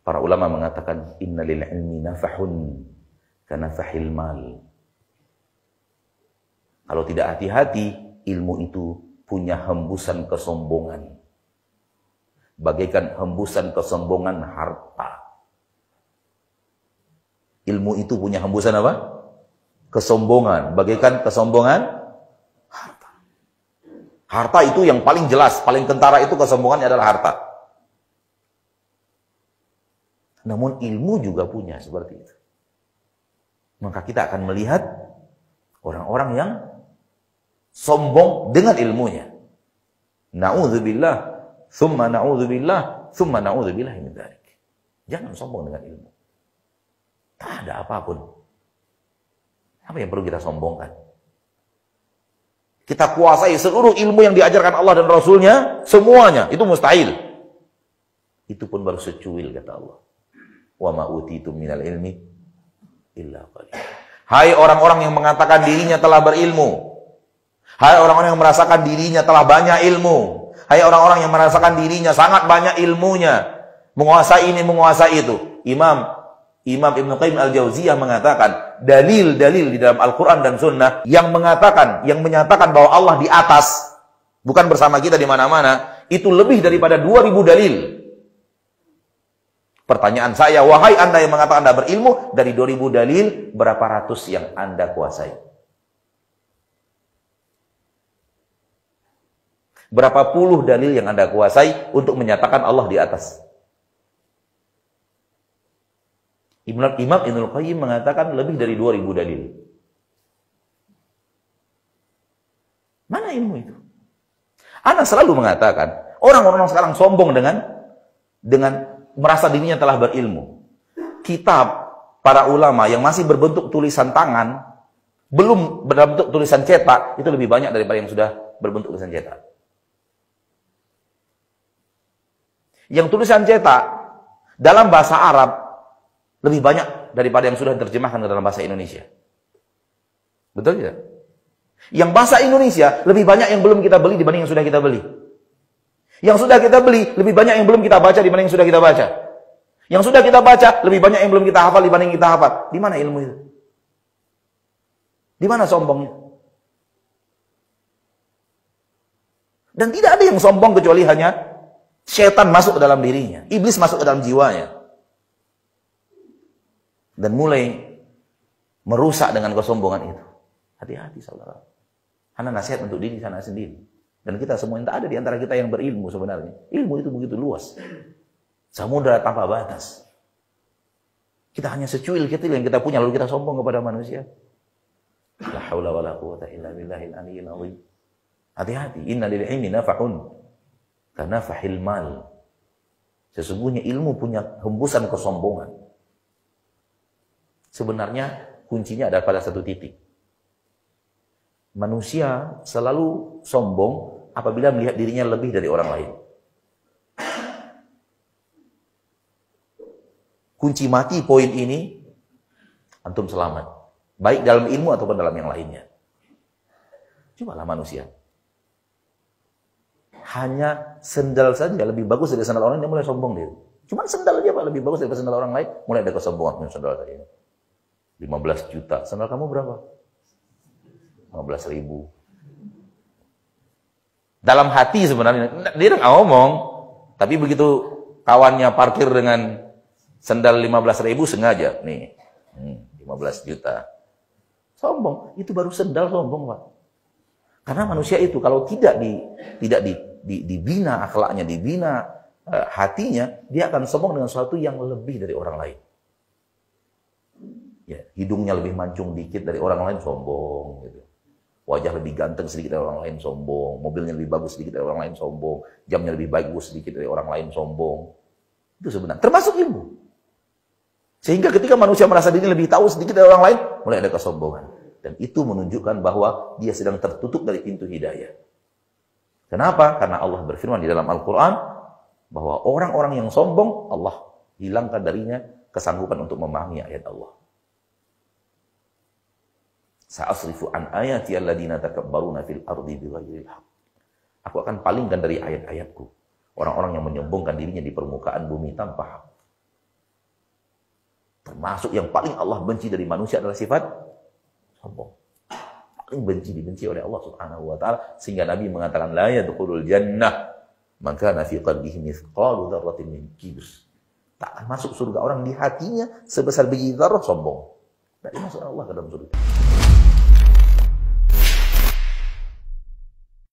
Para ulama mengatakan inna lil ilmi nafahun kanafahil mal. Kalau tidak hati-hati, ilmu itu punya hembusan kesombongan. Bagaikan hembusan kesombongan harta. Ilmu itu punya hembusan apa? Kesombongan. Bagaikan kesombongan harta. Harta itu yang paling jelas, paling kentara itu kesombongannya adalah harta. Namun ilmu juga punya seperti itu. Maka kita akan melihat orang-orang yang sombong dengan ilmunya. Na'udzubillah, thumma na'udzubillah, thumma na'udzubillah min dzalik. Jangan sombong dengan ilmu. Tak ada apapun. Apa yang perlu kita sombongkan? Kita kuasai seluruh ilmu yang diajarkan Allah dan Rasulnya, semuanya. Itu mustahil. Itu pun baru secuil, kata Allah. Wa ma utitum minal ilmi illa qalil. Hai orang-orang yang mengatakan dirinya telah berilmu. Hai orang-orang yang merasakan dirinya telah banyak ilmu. Hai orang-orang yang merasakan dirinya sangat banyak ilmunya. Menguasai ini, menguasai itu. Imam Ibn Qayyim Al-Jauziyah mengatakan, dalil-dalil di dalam Al-Quran dan Sunnah yang menyatakan bahwa Allah di atas, bukan bersama kita di mana-mana, itu lebih daripada 2000 dalil. Pertanyaan saya, wahai Anda yang mengatakan Anda berilmu, dari 2000 dalil, berapa ratus yang Anda kuasai? Berapa puluh dalil yang Anda kuasai untuk menyatakan Allah di atas? Imam Ibnul Qayyim mengatakan lebih dari 2000 dalil. Mana ilmu itu? Ana selalu mengatakan, orang-orang sekarang sombong dengan merasa dirinya telah berilmu. Kitab para ulama yang masih berbentuk tulisan tangan, belum berbentuk tulisan cetak, itu lebih banyak daripada yang sudah berbentuk tulisan cetak. Yang tulisan cetak dalam bahasa Arab lebih banyak daripada yang sudah diterjemahkan ke dalam bahasa Indonesia. Betul tidak? Yang bahasa Indonesia lebih banyak yang belum kita beli dibanding yang sudah kita beli. Yang sudah kita beli lebih banyak yang belum kita baca dibanding yang sudah kita baca. Yang sudah kita baca lebih banyak yang belum kita hafal dibanding kita hafal. Di mana ilmu itu? Di mana sombongnya? Dan tidak ada yang sombong kecuali hanya setan masuk ke dalam dirinya, iblis masuk ke dalam jiwanya. Dan mulai merusak dengan kesombongan itu. Hati-hati saudara. Karena nasihat untuk diri sana sendiri. Dan kita semua yang tak ada di antara kita yang berilmu sebenarnya. Ilmu itu begitu luas. Samudra tanpa batas. Kita hanya secuil kecil yang kita punya lalu kita sombong kepada manusia. La haula wala quwwata illa billahil aliyyil azim. Hati-hati. Inna lil ilmi nafahun kanafahil mal. Sesungguhnya ilmu punya hembusan kesombongan. Sebenarnya kuncinya ada pada satu titik. Manusia selalu sombong apabila melihat dirinya lebih dari orang lain. Kunci mati poin ini, antum selamat. Baik dalam ilmu ataupun dalam yang lainnya. Cobalah manusia. Hanya sendal saja lebih bagus dari sendal orang lain, dia mulai sombong dia. Cuma sendal aja Pak lebih bagus dari sendal orang lain, mulai ada kesombongan punya sendal saya. 15 juta. Sendal kamu berapa? 15.000. Dalam hati sebenarnya dia nggak ngomong, tapi begitu kawannya parkir dengan sendal 15.000 sengaja nih, 15 juta. Sombong, itu baru sendal sombong, Pak. Karena manusia itu kalau tidak dibina akhlaknya, dibina hatinya, dia akan sombong dengan sesuatu yang lebih dari orang lain. Ya, hidungnya lebih mancung dikit dari orang lain sombong gitu. Wajah lebih ganteng sedikit dari orang lain sombong, mobilnya lebih bagus sedikit dari orang lain sombong, jamnya lebih bagus sedikit dari orang lain sombong. Itu sebenarnya termasuk ilmu. Sehingga ketika manusia merasa diri lebih tahu sedikit dari orang lain, mulai ada kesombongan. Dan itu menunjukkan bahwa dia sedang tertutup dari pintu hidayah. Kenapa? Karena Allah berfirman di dalam Al-Quran bahwa orang-orang yang sombong, Allah hilangkan darinya kesanggupan untuk memahami ayat Allah. Sa'asrifu an ayati alladziina takabbaruna fil ardi bighairil haqq. Aku akan palingkan dari ayat-ayatku orang-orang yang menyombongkan dirinya di permukaan bumi tanpa hak. Termasuk yang paling Allah benci dari manusia adalah sifat sombong. Paling dibenci oleh Allah Subhanahu wa taala, sehingga Nabi mengatakan la yadkhulul jannah man kana fi qalbihi mithqalu dzarratin min kibr. Tak akan masuk surga orang di hatinya sebesar biji zarah sombong. Tidak dimasukkan Allah ke dalam surga.